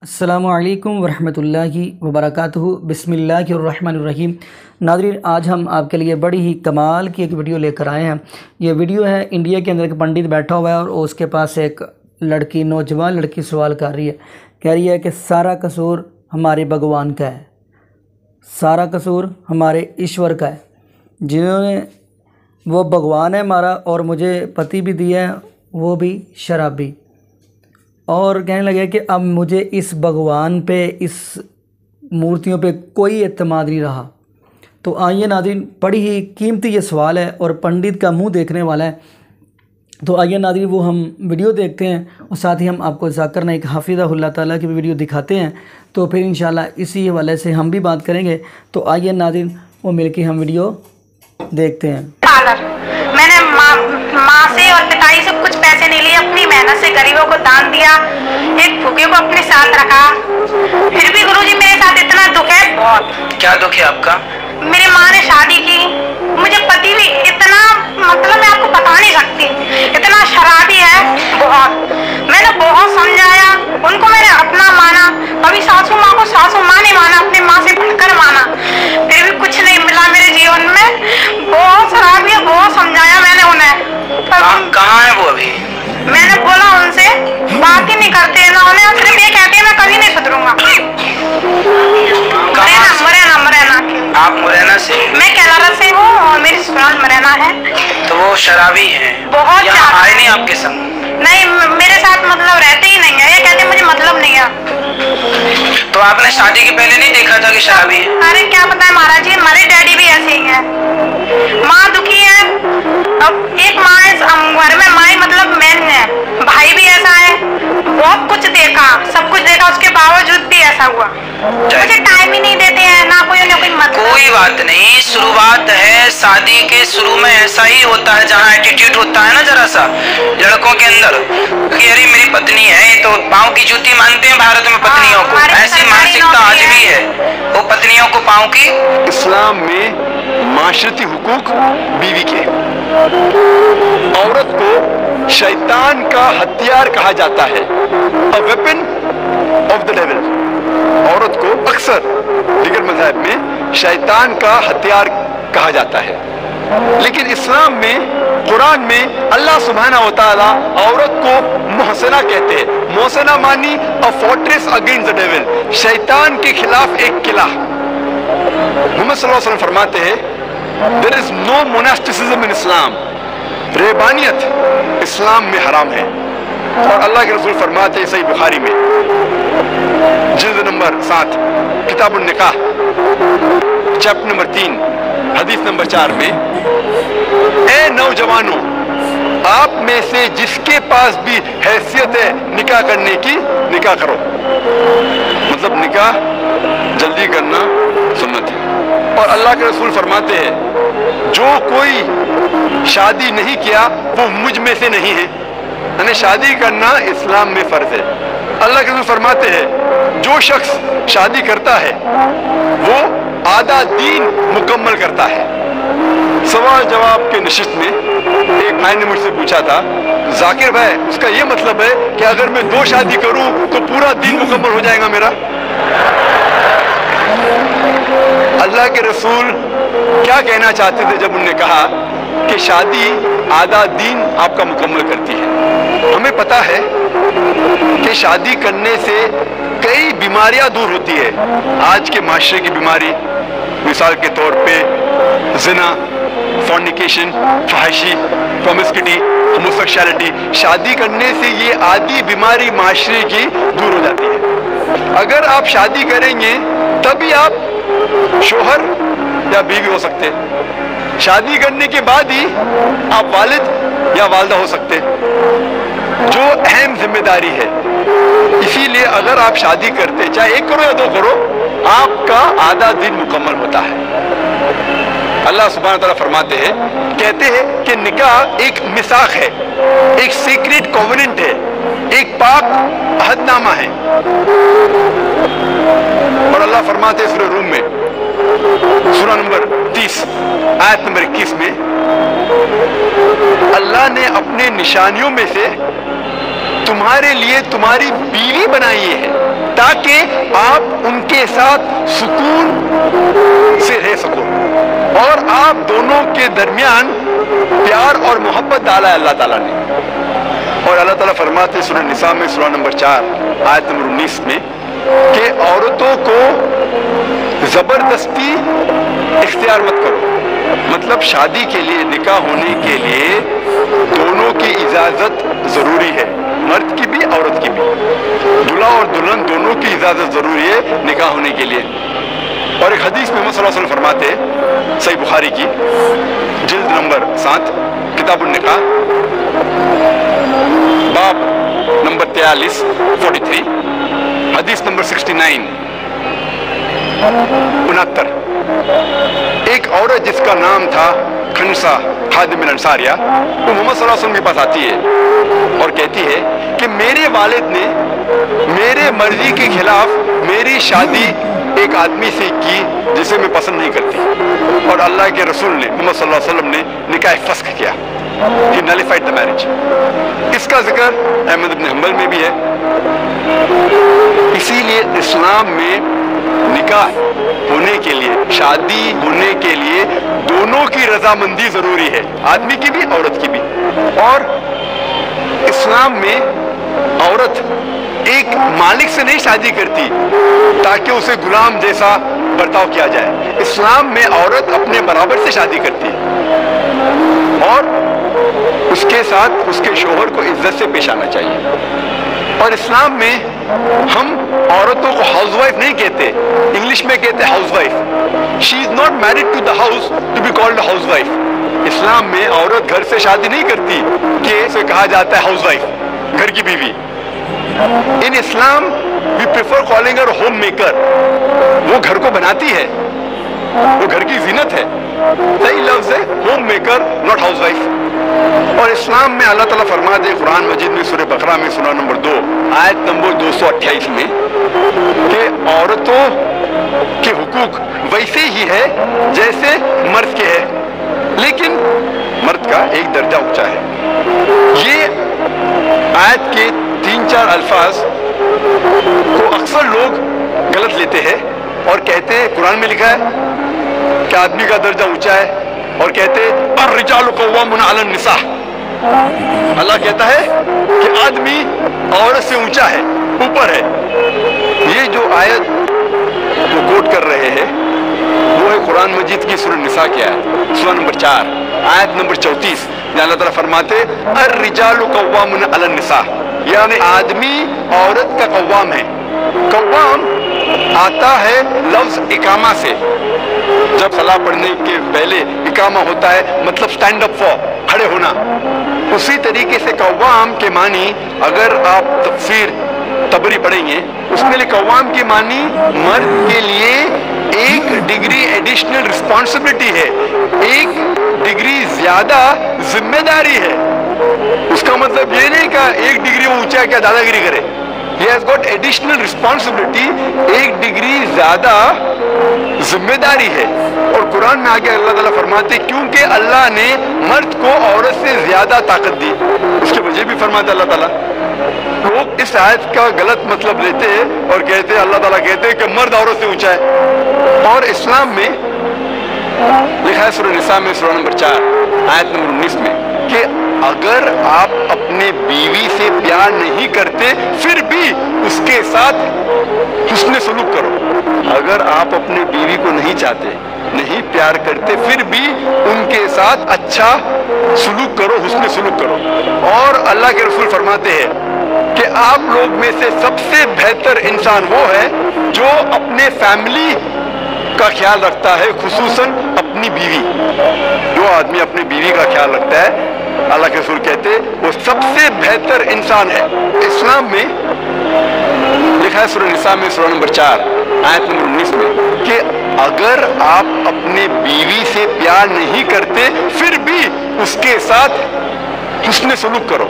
السلام علیکم ورحمۃ اللہ وبرکاتہ۔ بسم اللہ الرحمن الرحیم۔ ناظرین، آج ہم آپ کے لیے بڑی ہی کمال کی ایک ویڈیو لے کر آئے ہیں۔ یہ ویڈیو ہے انڈیا کے اندر ایک پنڈت بیٹھا ہوا ہے اور اس کے پاس ایک لڑکی، نوجوان لڑکی سوال کر رہی ہے، کہہ رہی ہے کہ سارا قصور ہمارے بھگوان کا ہے، سارا قصور ہمارے ایشور کا ہے، جنہوں نے وہ بھگوان ہے ہمارا اور مجھے پتی بھی دیا ہے، وہ بھی شرابی، اور کہنے لگے کہ اب مجھے اس بھگوان پہ، اس مورتیوں پہ کوئی اعتماد نہیں رہا۔ تو آئیے ناظرین، بڑی ہی قیمتی یہ سوال ہے اور پنڈت کا منہ دیکھنے والا ہے، تو آئیے ناظرین وہ ہم ویڈیو دیکھتے ہیں اور ساتھ ہی ہم آپ کو ذاکر نائک حافظہ اللہ تعالیٰ کی ویڈیو دکھاتے ہیں، تو پھر انشاءاللہ اسی حوالے سے ہم بھی بات کریں گے۔ تو آئیے ناظرین وہ مل کے ہم ویڈیو دیکھتے ہیں۔ میں نے ماں سے اور پتائی سے کچھ پیسے نہیں لیے، اپنی محنت سے غریبوں کو دان دیا، ایک بھوکے کو اپنے ساتھ رکھا، پھر بھی گروجی میرے ساتھ اتنا دکھ ہے، بہت۔ کیا دکھ ہے آپ کا؟ میری ماں نے شادی کی، مجھے پتی بھی اتنا، مطلب میں آپ کو بتا نہیں سکتی، اتنا شرابی ہے، بہت۔ میں نے بہت سمجھایا ان کو، میں نے اپنا مانا، کبھی ساسو ماں کو ساسو ماں نہیں مانا، اپنی ماں سے بڑھ کر مانا، پھر بھی کچھ نہیں ملا میرے جیون میں، بہت شرابی ہے، بہت سمجھایا میں نے انہیں۔ کہاں ہے وہ ابھی؟ میں نے بولا ان سے، بات ہی نہیں کرتے ہیں، انہیں صرف یہ کہتے ہیں میں کبھی نہیں سدھروں گا۔ مرینا آپ مرینا سے؟ میں کیرالہ سے ہوں اور میری سسرال مرینا ہے۔ تو وہ شرابی ہیں؟ بہت یہاں آئے نہیں آپ کے سنگ؟ نہیں، میرے ساتھ مطلب رہتے ہی نہیں ہے، یہ کہتے ہیں مجھے مطلب نہیں ہے۔ تو آپ نے شادی کے پہلے نہیں دیکھا تھا کہ شرابی ہے؟ ارے کیا پتا ہے مہاراج جی، ہمارے ڈیڈی بھی ایسے ہی ہیں، ماں دکھی ہے، اب ایک ماں ہے گھر میں، ماں ہی مطلب مین ہے، بھائی بھی ایسا ہے، بہت کچھ دیکھا، سب کچھ دیکھا، اس کے باوجود بھی ایسا ہوا، مجھے ٹائم ہی نہیں دیتے ہیں، نہ کوئی انہیں کوئی مطلب۔ کوئی بات نہیں، شروعات ہے، شادی کے شروع میں ایسا ہی ہوتا ہے، جہاں ایٹیٹیوڈ ہوتا ہے نا ذرا سا لڑکوں کے اندر کہ ارے میری پتنی ہے، تو پاؤں کی جوتی مانتے ہیں بھارت میں پتنیوں کو، ایسی مانسکتا آج بھی ہے، وہ پتنیوں کو پاؤں کی۔ اسلام میں معاشرتی حقوق بیوی کے، عورت کو شیطان کا ہتھیار کہا جاتا ہے، a weapon of the devil۔ عورت کو اکثر دیگر مذاہب میں شیطان کا ہتھیار کہا جاتا ہے، لیکن اسلام میں، قرآن میں اللہ سبحانہ و تعالیٰ عورت کو محسنہ کہتے ہیں۔ محسنہ مانی a fortress against the devil، شیطان کے خلاف ایک قلعہ۔ محمد صلی اللہ علیہ وسلم فرماتے ہیں there is no monasticism in Islam، رہبانیت اسلام میں حرام ہے، اور اللہ کے رسول فرماتے ہیں صحیح بخاری میں جلد نمبر 7 کتاب النکاح چیپٹر نمبر 3 حدیث نمبر 4 میں، اے نوجوانوں، آپ میں سے جس کے پاس بھی حیثیت ہے نکاح کرنے کی، نکاح کرو۔ مطلب نکاح جلدی کرنا سنت ہے، اور اللہ کے رسول فرماتے ہیں جو کوئی شادی نہیں کیا وہ مجھ میں سے نہیں ہے، یعنی شادی کرنا اسلام میں فرض ہے۔ اللہ کے رسول فرماتے ہیں جو شخص شادی کرتا ہے وہ آدھا دین مکمل کرتا ہے۔ سوال جواب کے نشست میں ایک بھائی نے مجھ سے پوچھا تھا، ذاکر بھائی اس کا یہ مطلب ہے کہ اگر میں 2 شادی کروں تو پورا دین مکمل ہو جائے گا میرا؟ اللہ کے رسول کیا کہنا چاہتے تھے جب انہوں نے کہا کہ شادی آدھا دین آپ کا مکمل کرتی ہے؟ ہمیں پتہ ہے کہ شادی کرنے سے کئی بیماریاں دور ہوتی ہے۔ آج کے معاشرے کی بیماری، مثال کے طور پہ زنا، فورنیکیشن، فحاشی، پرومسکیوٹی، ہوموسیکشوالٹی، شادی کرنے سے یہ آدھی بیماری معاشرے کی دور ہو جاتی ہے۔ اگر آپ شادی کریں گے تبھی آپ شوہر یا بیوی ہو سکتے، شادی کرنے کے بعد ہی آپ والد یا والدہ ہو سکتے، جو اہم ذمہ داری ہے۔ اسی لیے اگر آپ شادی کرتے، چاہے 1 کرو یا 2 کرو، آپ کا آدھا دن مکمل ہوتا ہے۔ اللہ سبحانہ تعالیٰ فرماتے ہیں، کہتے ہیں کہ نکاح ایک میثاق ہے، ایک سیکریٹ کووننٹ ہے، ایک پاک عہد نامہ ہے، اور اللہ فرماتے ہیں سورہ روم میں سورہ نمبر 30 آیت نمبر 21 میں، اللہ نے اپنے نشانیوں میں سے تمہارے لیے تمہاری بیوی بنائی ہے۔ تاکہ آپ ان کے ساتھ سکون سے رہ سکو، اور آپ دونوں کے درمیان پیار اور محبت ڈالا ہے اللہ تعالیٰ نے۔ اور اللہ تعالیٰ فرماتے سورہ نساء میں سورہ نمبر 4 آیت نمبر 19 میں کہ عورتوں کو زبردستی اختیار مت کرو، مطلب شادی کے لیے، نکاح ہونے کے لیے دونوں کی اجازت ضروری ہے، مرد کی بھی عورت کی بھی، دلہا اور دلہن دونوں کی اجازت ضروری ہے نکاح ہونے کے لیے۔ اور ایک حدیث میں محمد صلی اللہ علیہ وسلم فرماتے ہیں، صحیح بخاری کی جلد نمبر 7 کتاب النکاح باب نمبر 43 حدیث نمبر 69 69، ایک عورت جس کا نام تھا خنسا خادم الانصاریہ، وہ محمد صلی اللہ علیہ وسلم کے پاس آتی ہے اور کہتی ہے کہ میرے والد نے میرے مرضی کے خلاف میری شادی ایک آدمی سے کی جسے میں پسند نہیں کرتی، اور اللہ کے رسول نے محمد صلی اللہ علیہ وسلم نے نکاح فسخ کیا، he nullified the marriage۔ اس کا ذکر احمد بن حنبل میں بھی ہے۔ اسی لیے اسلام میں نکاح ہونے کے لیے، شادی ہونے کے لیے دونوں کی رضامندی ضروری ہے، آدمی کی بھی عورت کی بھی۔ اور اسلام میں عورت ایک مالک سے نہیں شادی کرتی تاکہ اسے غلام جیسا برتاؤ کیا جائے، اسلام میں عورت اپنے برابر سے شادی کرتی ہے اور اس کے ساتھ اس کے شوہر کو عزت سے پیش آنا چاہیے۔ اور اسلام میں ہم عورتوں کو ہاؤس وائف نہیں کہتے، انگلش میں کہتے house wife, she is not married to the house to be called house wife. اسلام میں عورت گھر سے شادی نہیں کرتی کہ اسے کہا جاتا ہے ہاؤس وائف، گھر کی بیوی۔ In Islam we prefer calling her home maker, وہ گھر کو بناتی ہے، وہ گھر کی زینت ہے، صحیح لفظ ہے home maker not house wife. اور اسلام میں اللہ تعالیٰ فرماتے ہیں قرآن مجید میں سورہ بقرہ میں سورہ نمبر 2 آیت نمبر 228 میں کہ عورتوں کے حقوق ویسے ہی ہے جیسے مرد کے ہے، لیکن مرد کا ایک درجہ اونچا ہے۔ یہ آیت کے 3-4 الفاظ کو اکثر لوگ غلط لیتے ہیں اور کہتے ہیں قرآن میں لکھا ہے کہ آدمی کا درجہ اونچا ہے، اور کہتے الرجال قوامون علی النساء، اللہ کہتا ہے کہ آدمی عورت سے اونچا ہے، اوپر ہے۔ یہ جو آیت وہ کوٹ کر رہے ہیں وہ ہے قرآن مجید کی سورہ نساء کی آیت، سورہ نمبر 4 آیت نمبر 34، جہاں اللہ تعالیٰ فرماتے الرجال قوامون علی النساء، یعنی آدمی عورت کا قوام ہے۔ قوام آتا ہے لفظ اقامہ سے، جب صلاح پڑھنے کے پہلے اقامہ ہوتا ہے مطلب سٹینڈ اپ فار، کھڑے ہونا۔ اسی طریقے سے قوام کے معنی اگر آپ تفسیر تبری پڑھیں گے اس میں لئے قوام کی معنی مرد کے لیے ایک ڈگری ایڈیشنل رسپانسبلٹی ہے، ایک ڈگری زیادہ ذمہ داری ہے۔ اس کا مطلب یہ نہیں کہ ایک ڈگری وہ اونچا کیا دادا گیری کرے، he has got additional responsibility، ایک ڈگری زیادہ ذمہ داری ہے۔ اور قرآن میں آگے اللہ تعالیٰ فرماتے کیونکہ اللہ نے مرد کو عورت سے زیادہ طاقت دی، اس کے وجہ بھی فرماتا اللہ تعالیٰ۔ لوگ اس آیت کا غلط مطلب لیتے ہیں اور کہتے ہیں اللہ تعالیٰ کہتے ہیں کہ مرد عورت سے اونچا ہے، اور اسلام میں لکھا ہے سورہ نساء میں سورہ نمبر 4 آیت نمبر 19 میں کہ اگر آپ اپنے بیوی سے پیار نہیں کرتے پھر بھی اس کے ساتھ حسن سلوک کرو۔ اگر آپ اپنے بیوی کو نہیں چاہتے، نہیں پیار کرتے، پھر بھی ان کے ساتھ اچھا سلوک کرو، حسن سلوک کرو۔ اور اللہ کے رسول فرماتے ہیں کہ آپ لوگ میں سے سب سے بہتر انسان وہ ہے جو اپنے فیملی کا خیال رکھتا ہے، خصوصاً اپنی بیوی۔ جو آدمی اپنی بیوی کا خیال رکھتا ہے اللہ کے رسول کہتے وہ سب سے بہتر انسان ہے۔ اسلام میں لکھا ہے سورہ نساء میں سورہ نمبر 4 آیت نمبر 19 میں کہ اگر آپ اپنے بیوی سے پیار نہیں کرتے پھر بھی اس کے ساتھ حسن سلوک کرو۔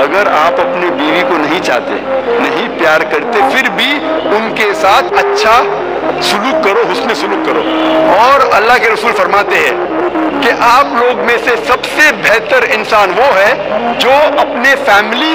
اگر آپ اپنے بیوی کو نہیں چاہتے، نہیں پیار کرتے، پھر بھی ان کے ساتھ اچھا سلوک کرو، حسن سلوک کرو۔ اور اللہ کے رسول فرماتے ہیں کہ آپ لوگ میں سے سب سے بہتر انسان وہ ہے جو اپنے فیملی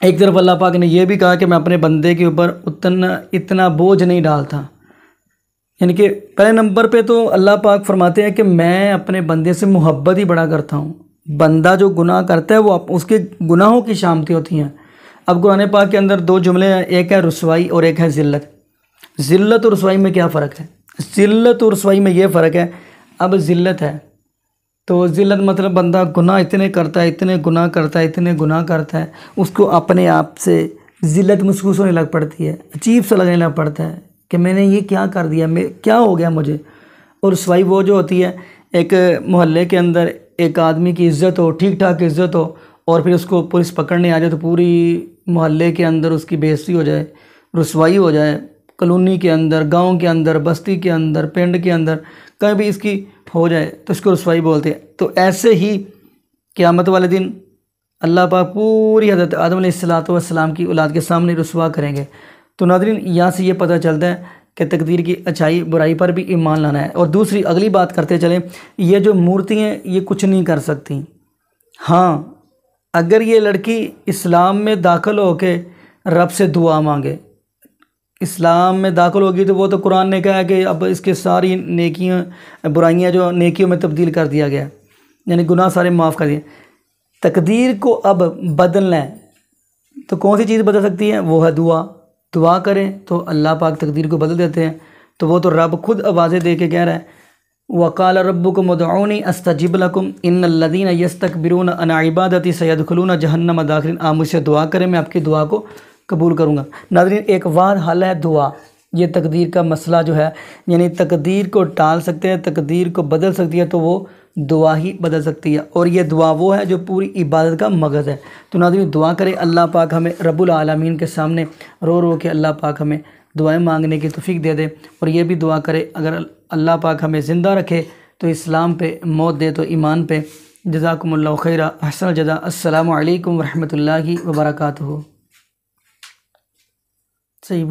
ایک طرف اللہ پاک نے یہ بھی کہا کہ میں اپنے بندے کے اوپر اتنا بوجھ نہیں ڈالتا، یعنی کہ پہلے نمبر پہ تو اللہ پاک فرماتے ہیں کہ میں اپنے بندے سے محبت ہی بڑا کرتا ہوں۔ بندہ جو گناہ کرتا ہے وہ اس کے گناہوں کی شامتیں ہوتی ہیں۔ اب قرآن پاک کے اندر دو جملے ہیں، ایک ہے رسوائی اور ایک ہے ذلت۔ ذلت اور رسوائی میں کیا فرق ہے؟ ذلت اور رسوائی میں یہ فرق ہے، اب ذلت ہے تو ذلت مطلب بندہ گناہ اتنے کرتا ہے، اتنے گناہ کرتا ہے، اس کو اپنے آپ سے ذلت محسوس ہونے لگ پڑتی ہے، عجیب سا لگنے لگ پڑتا ہے کہ میں نے یہ کیا کر دیا، کیا ہو گیا مجھے۔ اور رسوائی وہ جو ہوتی ہے، ایک محلے کے اندر ایک آدمی کی عزت ہو، ٹھیک ٹھاک عزت ہو، اور پھر اس کو پولیس پکڑنے آ جائے تو پوری محلے کے اندر اس کی بے عزتی ہو جائے، رسوائی ہو جائے، کالونی کے اندر، گاؤں کے اندر، بستی کے اندر، پنڈ کے اندر کہیں بھی اس کی ہو جائے تو اس کو رسوائی بولتے ہیں۔ تو ایسے ہی قیامت والے دن اللہ پاک پوری حضرت آدم علیہ السلام کی اولاد کے سامنے رسوا کریں گے۔ تو ناظرین یہاں سے یہ پتہ چلتا ہے کہ تقدیر کی اچھائی برائی پر بھی ایمان لانا ہے۔ اور دوسری اگلی بات کرتے چلیں، یہ جو مورتی ہیں یہ کچھ نہیں کر سکتی۔ ہاں اگر یہ لڑکی اسلام میں داخل ہو کے رب سے دعا مانگے، اسلام میں داخل ہوگی تو وہ تو قرآن نے کہا ہے کہ اب اس کے ساری نیکیاں برائیاں جو نیکیوں میں تبدیل کر دیا گیا، یعنی گناہ سارے معاف کر دیے۔ تقدیر کو اب بدلنا ہے تو کون سی چیز بدل سکتی ہے؟ وہ ہے دعا کریں تو اللہ پاک تقدیر کو بدل دیتے ہیں۔ تو وہ تو رب خود آوازیں دے کے کہہ رہا ہے، وَقَالَ رَبُّكُمُ ادْعُونِي أَسْتَجِبْ لَكُمْ إِنَّ الَّذِينَ يَسْتَكْبِرُونَ عَنْ عِبَادَتِي سَيَدْخُلُونَ جَهَنَّمَ دَاخِرِينَ۔ آپ مجھ سے دعا کریں، میں آپ کی دعا کو قبول کروں گا۔ ناظرین ایک واحد حل ہے دعا۔ یہ تقدیر کا مسئلہ جو ہے، یعنی تقدیر کو ٹال سکتے ہیں، تقدیر کو بدل سکتی ہے تو وہ دعا ہی بدل سکتی ہے، اور یہ دعا وہ ہے جو پوری عبادت کا مغز ہے۔ تو ناظرین دعا کریں، اللہ پاک ہمیں رب العالمین کے سامنے رو کے اللہ پاک ہمیں دعائیں مانگنے کی توفیق دے دے، اور یہ بھی دعا کرے اگر اللہ پاک ہمیں زندہ رکھے تو اسلام پہ، موت دے تو ایمان پہ۔ جزاکم اللہ خیرہ، احسن الجزاء۔ السلام علیکم ورحمۃ اللہ وبرکاتہ۔ صحیح